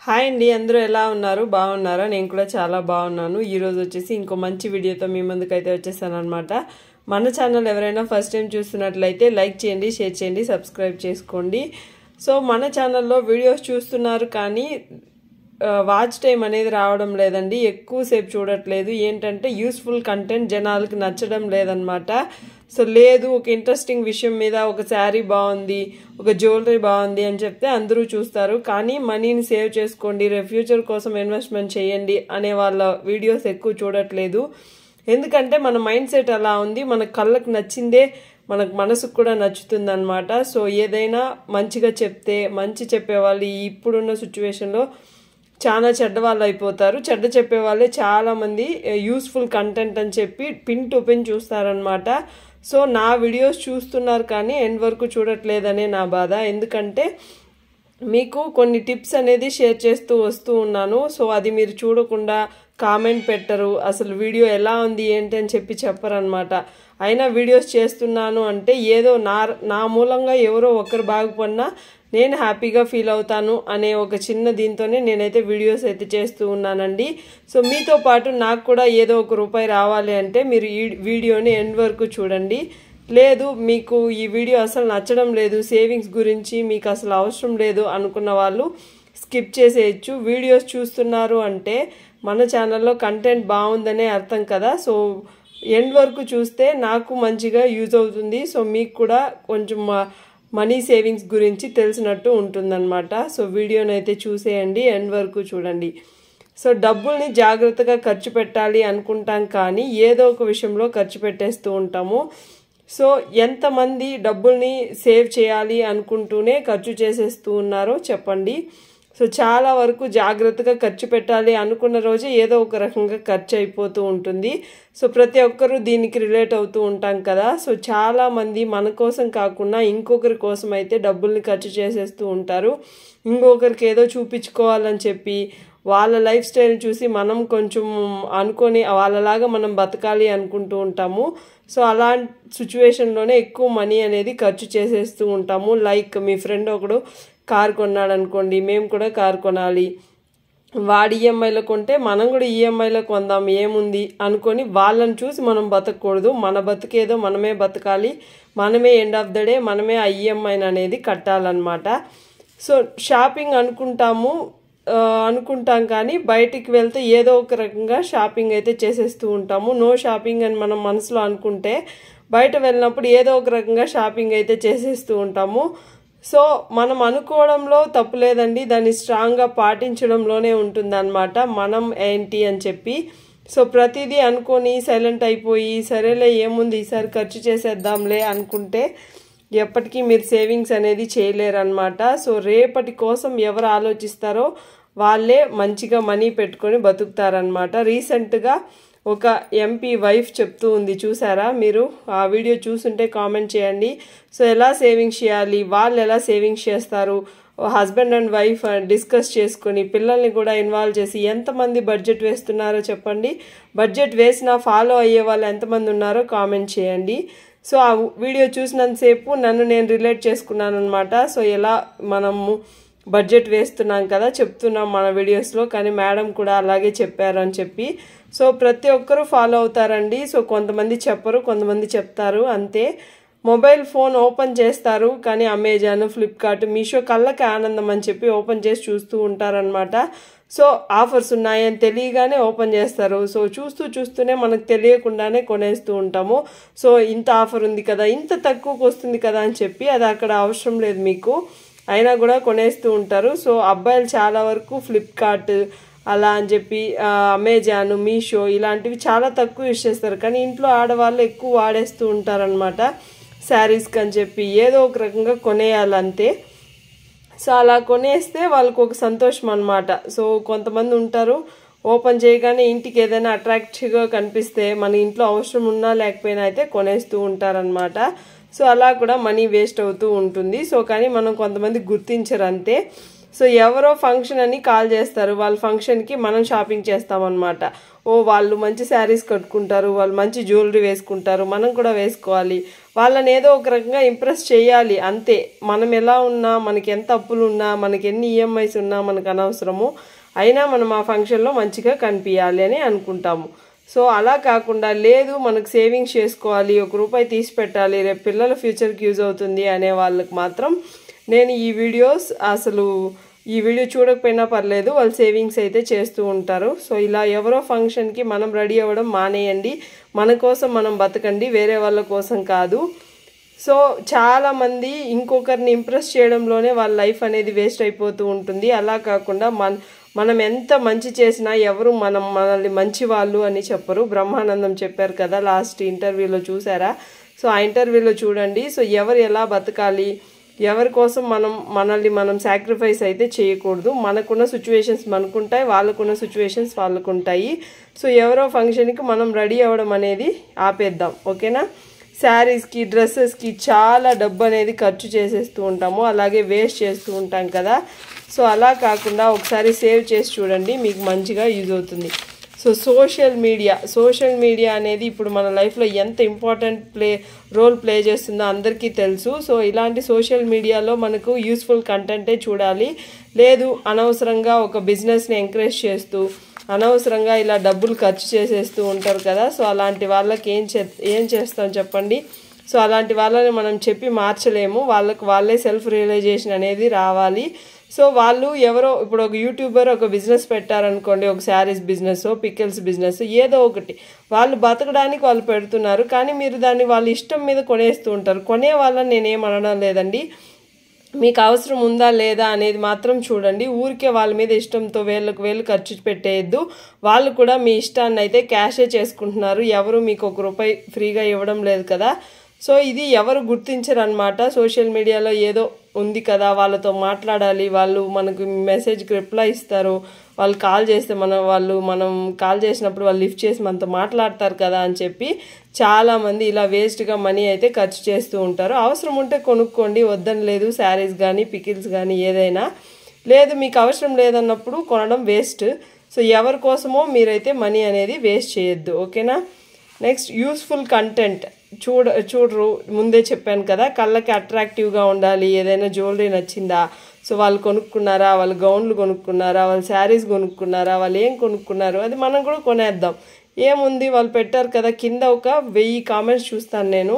Hi అండి, అందరూ ఎలా ఉన్నారు? బాగున్నారా? నేను కూడా చాలా బాగున్నాను. ఈరోజు వచ్చేసి ఇంకో మంచి వీడియోతో మీ ముందుకైతే వచ్చేసాను అనమాట. మన ఛానల్ ఎవరైనా ఫస్ట్ టైం చూస్తున్నట్లయితే లైక్ చేయండి, షేర్ చేయండి, సబ్స్క్రైబ్ చేసుకోండి. సో మన ఛానల్లో వీడియోస్ చూస్తున్నారు కానీ వాచ్ టైం అనేది రావడం లేదండి, ఎక్కువసేపు చూడట్లేదు. ఏంటంటే యూస్ఫుల్ కంటెంట్ జనాలకు నచ్చడం లేదనమాట. సో లేదు, ఒక ఇంట్రెస్టింగ్ విషయం మీద ఒక శారీ బాగుంది, ఒక జ్యువెలరీ బాగుంది అని చెప్తే అందరూ చూస్తారు. కానీ మనీని సేవ్ చేసుకోండి, ఫ్యూచర్ కోసం ఇన్వెస్ట్మెంట్ చేయండి అనే వాళ్ళ వీడియోస్ ఎక్కువ చూడట్లేదు. ఎందుకంటే మన మైండ్ సెట్ అలా ఉంది, మన కళ్ళకు నచ్చిందే మనకు మనసుకు కూడా నచ్చుతుంది అనమాట. సో ఏదైనా మంచిగా చెప్తే, మంచి చెప్పేవాళ్ళు ఇప్పుడున్న సిచ్యువేషన్లో చాలా చెడ్డ వాళ్ళు అయిపోతారు. చెడ్డ చెప్పే వాళ్ళే చాలామంది యూస్ఫుల్ కంటెంట్ అని చెప్పి పిన్ టు పిన్ చూస్తారనమాట. సో నా వీడియోస్ చూస్తున్నారు కానీ ఎండ్ వరకు చూడట్లేదనే నా బాధ. ఎందుకంటే మీకు కొన్ని టిప్స్ అనేది షేర్ చేస్తూ వస్తూ ఉన్నాను. సో అది మీరు చూడకుండా కామెంట్ పెట్టరు, అసలు వీడియో ఎలా ఉంది ఏంటి అని చెప్పి చెప్పరనమాట. అయినా వీడియోస్ చేస్తున్నాను అంటే ఏదో నా మూలంగా ఎవరో ఒకరు బాగుపడినా నేను హ్యాపీగా ఫీల్ అవుతాను అనే ఒక చిన్న దీంతోనే నేనైతే వీడియోస్ అయితే చేస్తూ ఉన్నానండి. సో మీతో పాటు నాకు కూడా ఏదో ఒక రూపాయి రావాలి అంటే మీరు ఈ వీడియోని ఎండ్ వరకు చూడండి. లేదు మీకు ఈ వీడియో అసలు నచ్చడం లేదు, సేవింగ్స్ గురించి మీకు అసలు అవసరం లేదు అనుకున్న వాళ్ళు స్కిప్ చేసేయచ్చు. వీడియోస్ చూస్తున్నారు అంటే మన ఛానల్లో కంటెంట్ బాగుందనే అర్థం కదా. సో ఎండ్ వరకు చూస్తే నాకు మంచిగా యూజ్ అవుతుంది. సో మీకు కూడా కొంచెం మనీ సేవింగ్స్ గురించి తెలిసినట్టు ఉంటుందన్నమాట. సో వీడియోని అయితే చూసేయండి, ఎండ్ వరకు చూడండి. సో డబ్బుల్ని జాగ్రత్తగా ఖర్చు పెట్టాలి అనుకుంటాం కానీ ఏదో ఒక విషయంలో ఖర్చు పెట్టేస్తూ ఉంటాము. సో ఎంతమంది డబ్బుల్ని సేవ్ చేయాలి అనుకుంటూనే ఖర్చు చేసేస్తూ ఉన్నారో చెప్పండి. సో చాలా వరకు జాగ్రత్తగా ఖర్చు పెట్టాలి అనుకున్న రోజే ఏదో ఒక రకంగా ఖర్చు అయిపోతూ ఉంటుంది. సో ప్రతి ఒక్కరూ దీనికి రిలేట్ అవుతూ ఉంటాం కదా. సో చాలామంది మన కోసం కాకుండా ఇంకొకరి కోసం అయితే డబ్బుల్ని ఖర్చు చేసేస్తూ ఉంటారు. ఇంకొకరికి ఏదో చూపించుకోవాలని చెప్పి వాళ్ళ లైఫ్ స్టైల్ చూసి మనం కొంచెం అనుకొని వాళ్ళలాగా మనం బతకాలి అనుకుంటూ ఉంటాము. సో అలాంటి సిచ్యువేషన్లోనే ఎక్కువ మనీ అనేది ఖర్చు చేసేస్తూ ఉంటాము. లైక్ మీ ఫ్రెండ్ ఒకడు కార్ కొన్నాడు అనుకోండి, మేము కూడా కార్ కొనాలి, వాడి ఈఎంఐలో కొంటే మనం కూడా ఈఎంఐలో కొందాం ఏముంది అనుకొని వాళ్ళని చూసి మనం బతకూడదు. మన బతికేదో మనమే బతకాలి, మనమే ఎండ్ ఆఫ్ ద డే మనమే ఆ ఈఎంఐని అనేది కట్టాలన్నమాట. సో షాపింగ్ అనుకుంటాం కానీ బయటికి వెళ్తే ఏదో ఒక రకంగా షాపింగ్ అయితే చేసేస్తూ ఉంటాము. నో షాపింగ్ అని మనం మనసులో అనుకుంటే బయట వెళ్ళినప్పుడు ఏదో ఒక రకంగా షాపింగ్ అయితే చేసేస్తూ ఉంటాము. సో మనం అనుకోవడంలో తప్పు లేదండి, దాన్ని స్ట్రాంగ్గా పాటించడంలోనే ఉంటుందన్నమాట మనం ఏంటి అని చెప్పి. సో ప్రతిదీ అనుకొని సైలెంట్ అయిపోయి సరేలే ఏముంది ఈసారి ఖర్చు చేసేద్దాంలే అనుకుంటే ఎప్పటికీ మీరు సేవింగ్స్ అనేది చేయలేరన్నమాట. సో రేపటి కోసం ఎవరు ఆలోచిస్తారో వాళ్ళే మంచిగా మనీ పెట్టుకొని బతుకుతారనమాట. రీసెంట్గా ఒక ఎంపీ వైఫ్ చెప్తూ ఉంది, చూసారా మీరు? ఆ వీడియో చూసుంటే కామెంట్ చేయండి. సో ఎలా సేవింగ్స్ చేయాలి, వాళ్ళు ఎలా సేవింగ్స్ చేస్తారు, హస్బెండ్ అండ్ వైఫ్ డిస్కస్ చేసుకొని పిల్లల్ని కూడా ఇన్వాల్వ్ చేసి ఎంతమంది బడ్జెట్ వేస్తున్నారో చెప్పండి. బడ్జెట్ వేసినా ఫాలో అయ్యే వాళ్ళు ఎంతమంది ఉన్నారో కామెంట్ చేయండి. సో ఆ వీడియో చూసినంతసేపు నన్ను నేను రిలేట్ చేసుకున్నాను అనమాట. సో ఎలా మనము బడ్జెట్ వేస్తున్నాం కదా చెప్తున్నాం మన వీడియోస్లో, కానీ మేడం కూడా అలాగే చెప్పారు అని చెప్పి. సో ప్రతి ఒక్కరూ ఫాలో అవుతారండి. సో కొంతమంది చెప్పరు, కొంతమంది చెప్తారు అంతే. మొబైల్ ఫోన్ ఓపెన్ చేస్తారు కానీ అమెజాన్, ఫ్లిప్కార్ట్, మీషో కళ్ళకి ఆనందం అని చెప్పి ఓపెన్ చేసి చూస్తూ ఉంటారనమాట. సో ఆఫర్స్ ఉన్నాయని తెలియగానే ఓపెన్ చేస్తారు. సో చూస్తూనే మనకు తెలియకుండానే కొనేస్తూ ఉంటాము. సో ఇంత ఆఫర్ ఉంది కదా, ఇంత తక్కువకు వస్తుంది కదా అని చెప్పి అది అక్కడ అవసరం లేదు మీకు, అయినా కూడా కొనేస్తూ ఉంటారు. సో అబ్బాయిలు చాలా వరకు ఫ్లిప్కార్ట్ అలా అని చెప్పి అమెజాన్, మీషో ఇలాంటివి చాలా తక్కువ యూజ్ చేస్తారు. కానీ ఇంట్లో ఆడవాళ్ళు ఎక్కువ వాడేస్తూ ఉంటారనమాట శారీస్కి అని చెప్పి. ఏదో ఒక రకంగా కొనేయాలంతే. సో అలా కొనేస్తే వాళ్ళకు ఒక సంతోషం అనమాట. సో కొంతమంది ఉంటారు ఓపెన్ చేయగానే ఇంటికి ఏదైనా అట్రాక్టివ్గా కనిపిస్తే మన ఇంట్లో అవసరం ఉన్నా లేకపోయినా అయితే కొనేస్తూ ఉంటారనమాట. సో అలా కూడా మనీ వేస్ట్ అవుతూ ఉంటుంది. సో కానీ మనం కొంతమంది గుర్తించరు అంతే. సో ఎవరో ఫంక్షన్ అని కాల్ చేస్తారు, వాళ్ళ ఫంక్షన్కి మనం షాపింగ్ చేస్తామన్నమాట. వాళ్ళు మంచి శారీస్ కట్టుకుంటారు, వాళ్ళు మంచి జ్యువెలరీ వేసుకుంటారు, మనం కూడా వేసుకోవాలి, వాళ్ళని ఏదో ఒక రకంగా ఇంప్రెస్ చేయాలి అంతే. మనం ఎలా ఉన్నా, మనకి ఎంత అప్పులు ఉన్నా, మనకి ఎన్ని ఈఎంఐస్ ఉన్నా మనకు అనవసరము, అయినా మనం ఆ ఫంక్షన్లో మంచిగా కనిపించాలి అని అనుకుంటాము. సో అలా కాకుండా లేదు మనకు సేవింగ్స్ చేసుకోవాలి, ₹1 తీసి పెట్టాలి, రేపు పిల్లల ఫ్యూచర్కి యూజ్ అవుతుంది అనే వాళ్ళకి మాత్రం నేను ఈ వీడియో చూడకపోయినా పర్లేదు, వాళ్ళు సేవింగ్స్ అయితే చేస్తూ ఉంటారు. సో ఇలా ఎవరో ఫంక్షన్కి మనం రెడీ అవ్వడం మానేయండి, మన కోసం మనం బతకండి, వేరే వాళ్ళ కోసం కాదు. సో చాలామంది ఇంకొకరిని ఇంప్రెస్ చేయడంలోనే వాళ్ళ లైఫ్ అనేది వేస్ట్ అయిపోతూ ఉంటుంది. అలా కాకుండా మనం ఎంత మంచి చేసినా ఎవరు మనల్ని మంచి వాళ్ళు అని చెప్పరు. బ్రహ్మానందం చెప్పారు కదా లాస్ట్ ఇంటర్వ్యూలో, చూసారా? సో ఆ ఇంటర్వ్యూలో చూడండి. సో ఎవరు ఎలా బతకాలి, ఎవరి కోసం మనల్ని మనం సాక్రిఫైస్ అయితే చేయకూడదు. మనకున్న సిచ్యువేషన్స్ మనకుంటాయి, వాళ్ళకున్న సిచ్యువేషన్స్ వాళ్ళకుంటాయి. సో ఎవరో ఫంక్షన్కి మనం రెడీ అవ్వడం అనేది ఆపేద్దాం, ఓకేనా? శారీస్కి, డ్రెస్సెస్కి చాలా డబ్బు అనేది ఖర్చు చేసేస్తూ ఉంటాము, అలాగే వేస్ట్ చేస్తూ ఉంటాం కదా. సో అలా కాకుండా ఒకసారి సేవ్ చేసి చూడండి, మీకు మంచిగా యూజ్ అవుతుంది. సో సోషల్ మీడియా అనేది ఇప్పుడు మన లైఫ్లో ఎంత ఇంపార్టెంట్ రోల్ ప్లే చేస్తుందో అందరికీ తెలుసు. సో ఇలాంటి సోషల్ మీడియాలో మనకు యూస్ఫుల్ కంటెంటే చూడాలి. లేదు అనవసరంగా ఒక బిజినెస్ని ఎంకరేజ్ చేస్తూ అనవసరంగా ఇలా డబ్బులు ఖర్చు చేసేస్తూ ఉంటారు కదా. సో అలాంటి వాళ్ళకి ఏం చేస్తాం చెప్పండి? సో అలాంటి వాళ్ళని మనం చెప్పి మార్చలేము, వాళ్ళే సెల్ఫ్ రియలైజేషన్ అనేది రావాలి. సో వాళ్ళు ఎవరో ఇప్పుడు ఒక యూట్యూబర్ ఒక బిజినెస్ పెట్టారనుకోండి, ఒక శారీస్ బిజినెస్, పికిల్స్ బిజినెస్, ఏదో ఒకటి వాళ్ళు బతకడానికి వాళ్ళు పెడుతున్నారు, కానీ మీరు దాన్ని వాళ్ళ ఇష్టం మీద కొనేస్తూ ఉంటారు. కొనే వాళ్ళని నేనేం అనడం లేదండి, మీకు అవసరం ఉందా లేదా అనేది మాత్రం చూడండి. ఊరికే వాళ్ళ మీద ఇష్టంతో వేలు ఖర్చు పెట్టేయద్దు. వాళ్ళు కూడా మీ ఇష్టాన్ని అయితే క్యాషే చేసుకుంటున్నారు, ఎవరు మీకు ₹1 ఫ్రీగా ఇవ్వడం లేదు కదా. సో ఇది ఎవరు గుర్తించరు అనమాట. సోషల్ మీడియాలో ఏదో ఉంది కదా, వాళ్ళతో మాట్లాడాలి, వాళ్ళు మనకు మెసేజ్కి రిప్లై ఇస్తారు, వాళ్ళు కాల్ చేస్తే మనం కాల్ చేసినప్పుడు వాళ్ళు లిఫ్ట్ చేసి మనతో మాట్లాడతారు కదా అని చెప్పి చాలామంది ఇలా వేస్ట్గా మనీ అయితే ఖర్చు చేస్తూ ఉంటారు. అవసరం ఉంటే కొనుక్కోండి, వద్దని లేదు. శారీస్ కానీ, పికిల్స్ కానీ ఏదైనా. లేదు మీకు అవసరం లేదన్నప్పుడు కొనడం వేస్ట్. సో ఎవరి కోసమో మీరైతే మనీ అనేది వేస్ట్ చేయొద్దు, ఓకేనా? నెక్స్ట్ యూస్ఫుల్ కంటెంట్ చూడరు, ముందే చెప్పాను కదా, కళ్ళకి అట్రాక్టివ్గా ఉండాలి. ఏదైనా జ్యువెలరీ నచ్చిందా, సో వాళ్ళు కొనుక్కున్నారా, వాళ్ళు గౌన్లు కొనుక్కున్నారా, వాళ్ళు శారీస్ కొనుక్కున్నారా, వాళ్ళు ఏం కొనుక్కున్నారు అది మనం కూడా కొనేద్దాం. ఏముంది, వాళ్ళు పెట్టారు కదా, కింద ఒక 1000 కామెంట్స్ చూస్తాను నేను.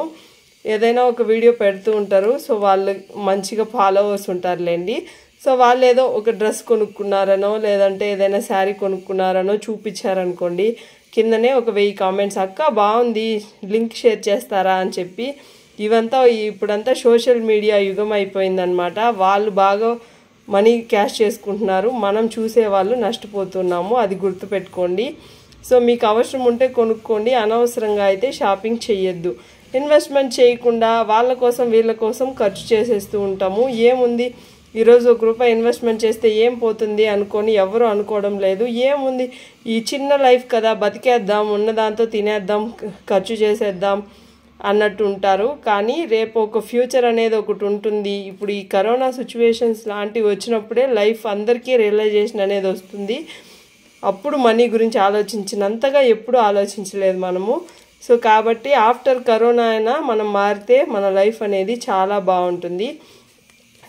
ఏదైనా ఒక వీడియో పెడుతూ ఉంటారు, సో వాళ్ళు మంచిగా ఫాలోవర్స్ ఉంటారులేండి. సో వాళ్ళు ఏదో ఒక డ్రెస్ కొనుక్కున్నారనో లేదంటే ఏదైనా శారీ కొనుక్కున్నారనో చూపించారనుకోండి, కిందనే ఒక 1000 కామెంట్స్, అక్క బాగుంది, లింక్ షేర్ చేస్తారా అని చెప్పి. ఇప్పుడంతా సోషల్ మీడియా యుగం అయిపోయిందనమాట. వాళ్ళు బాగా మనీ క్యాష్ చేసుకుంటున్నారు, మనం చూసేవాళ్ళు నష్టపోతున్నాము, అది గుర్తుపెట్టుకోండి. సో మీకు అవసరం ఉంటే కొనుక్కోండి, అనవసరంగా అయితే షాపింగ్ చేయొద్దు. ఇన్వెస్ట్మెంట్ చేయకుండా వాళ్ళ కోసం వీళ్ళ కోసం ఖర్చు చేసేస్తూ ఉంటాము. ఏముంది, ఈరోజు ₹1 ఇన్వెస్ట్మెంట్ చేస్తే ఏం పోతుంది అనుకొని ఎవరు అనుకోవడం లేదు. ఏముంది, ఈ చిన్న లైఫ్ కదా, బతికేద్దాం, ఉన్నదాంతో తినేద్దాం, ఖర్చు చేసేద్దాం అన్నట్టు ఉంటారు. కానీ రేపు ఒక ఫ్యూచర్ అనేది ఒకటి ఉంటుంది. ఇప్పుడు ఈ కరోనా సిచ్యువేషన్స్ లాంటివి వచ్చినప్పుడే లైఫ్ అందరికీ రియలైజేషన్ అనేది వస్తుంది. అప్పుడు మనీ గురించి ఆలోచించినంతగా ఎప్పుడు ఆలోచించలేదు మనము. సో కాబట్టి ఆఫ్టర్ కరోనా అయినా మనం మారితే మన లైఫ్ అనేది చాలా బాగుంటుంది.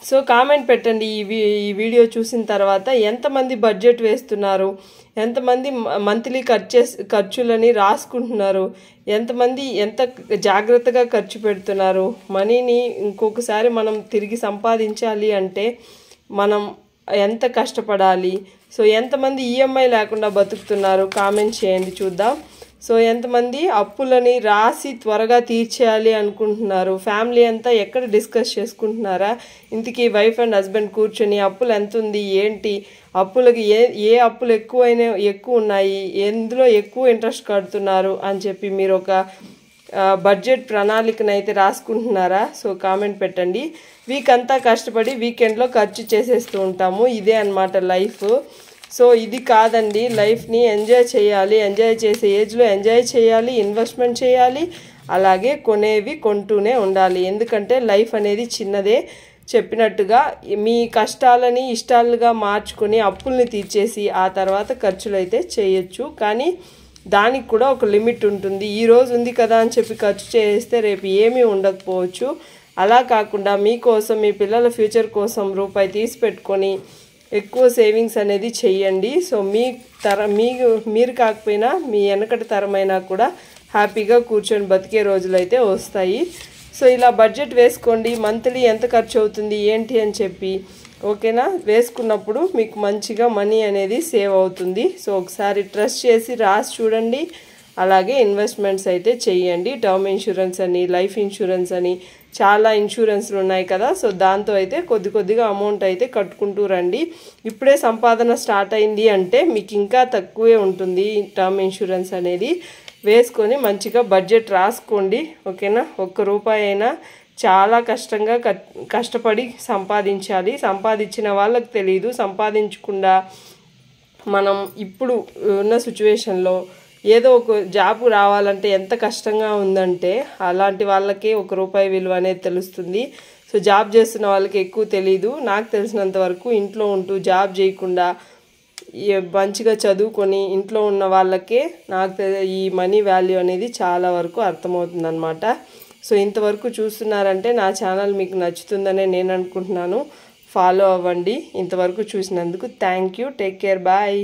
సో కామెంట్ పెట్టండి ఈ వీడియో చూసిన తర్వాత, ఎంతమంది బడ్జెట్ వేస్తున్నారు, ఎంతమంది మంత్లీ ఖర్చులని రాసుకుంటున్నారు, ఎంతమంది ఎంత జాగ్రత్తగా ఖర్చు పెడుతున్నారు. మనీని ఇంకొకసారి మనం తిరిగి సంపాదించాలి అంటే మనం ఎంత కష్టపడాలి. సో ఎంతమంది ఈఎంఐ లేకుండా బతుకుతున్నారు కామెంట్ చేయండి చూద్దాం. సో ఎంతమంది అప్పులని రాసి త్వరగా తీర్చేయాలి అనుకుంటున్నారు, ఫ్యామిలీ అంతా ఎక్కడ డిస్కస్ చేసుకుంటున్నారా, ఇంతకీ వైఫ్ అండ్ హస్బెండ్ కూర్చొని అప్పులు ఎంత ఉంది ఏంటి, అప్పులకి ఏ అప్పులు ఎక్కువ ఉన్నాయి, ఎందులో ఎక్కువ ఇంట్రెస్ట్ కడుతున్నారు అని చెప్పి మీరు ఒక బడ్జెట్ ప్రణాళికనైతే రాసుకుంటున్నారా? సో కామెంట్ పెట్టండి. వీక్ అంతా కష్టపడి వీకెండ్లో ఖర్చు చేసేస్తూ ఉంటాము, ఇదే అన్నమాట లైఫ్. సో ఇది కాదండి, లైఫ్ని ఎంజాయ్ చేయాలి, ఎంజాయ్ చేసే ఏజ్లో ఎంజాయ్ చేయాలి, ఇన్వెస్ట్మెంట్ చేయాలి, అలాగే కొనేవి కొంటూనే ఉండాలి. ఎందుకంటే లైఫ్ అనేది చిన్నదే. చెప్పినట్టుగా మీ కష్టాలని ఇష్టాలుగా మార్చుకొని అప్పుల్ని తీర్చేసి ఆ తర్వాత ఖర్చులు అయితే చేయొచ్చు. కానీ దానికి కూడా ఒక లిమిట్ ఉంటుంది. ఈరోజు ఉంది కదా అని చెప్పి ఖర్చు చేస్తే రేపు ఏమీ ఉండకపోవచ్చు. అలా కాకుండా మీకోసం మీ పిల్లల ఫ్యూచర్ కోసం రూపాయి తీసి పెట్టుకొని ఎక్కువ సేవింగ్స్ అనేది చెయ్యండి. సో మీరు కాకపోయినా మీ వెనకటి తరమైనా కూడా హ్యాపీగా కూర్చొని బతికే రోజులైతే వస్తాయి. సో ఇలా బడ్జెట్ వేసుకోండి, మంత్లీ ఎంత ఖర్చు అవుతుంది ఏంటి అని చెప్పి, ఓకేనా? వేసుకున్నప్పుడు మీకు మంచిగా మనీ అనేది సేవ్ అవుతుంది. సో ఒకసారి ట్రస్ట్ చేసి రాసి చూడండి. అలాగే ఇన్వెస్ట్మెంట్స్ అయితే చెయ్యండి. టర్మ్ ఇన్సూరెన్స్ అని, లైఫ్ ఇన్సూరెన్స్ అని చాలా ఇన్సూరెన్స్లు ఉన్నాయి కదా. సో దాంతో అయితే కొద్దిగా అమౌంట్ అయితే కట్టుకుంటూ రండి. ఇప్పుడే సంపాదన స్టార్ట్ అయింది అంటే మీకు ఇంకా తక్కువే ఉంటుంది టర్మ్ ఇన్సూరెన్స్ అనేది. వేసుకొని మంచిగా బడ్జెట్ రాసుకోండి, ఓకేనా? ₹1 అయినా చాలా కష్టపడి సంపాదించాలి. సంపాదించిన వాళ్ళకి తెలియదు. సంపాదించకుండా మనం ఇప్పుడు ఉన్న సిచ్యువేషన్లో ఏదో ఒక జాబ్ రావాలంటే ఎంత కష్టంగా ఉందంటే అలాంటి వాళ్ళకే ₹1 విలువ అనేది తెలుస్తుంది. సో జాబ్ చేస్తున్న వాళ్ళకి ఎక్కువ తెలీదు. నాకు తెలిసినంత వరకు ఇంట్లో ఉంటూ జాబ్ చేయకుండా మంచిగా చదువుకొని ఇంట్లో ఉన్న వాళ్ళకే ఈ మనీ వాల్యూ అనేది చాలా వరకు అర్థమవుతుంది అన్నమాట. సో ఇంతవరకు చూస్తున్నారంటే నా ఛానల్ మీకు నచ్చుతుందనే నేను అనుకుంటున్నాను. ఫాలో అవ్వండి. ఇంతవరకు చూసినందుకు thank you. Take care. Bye.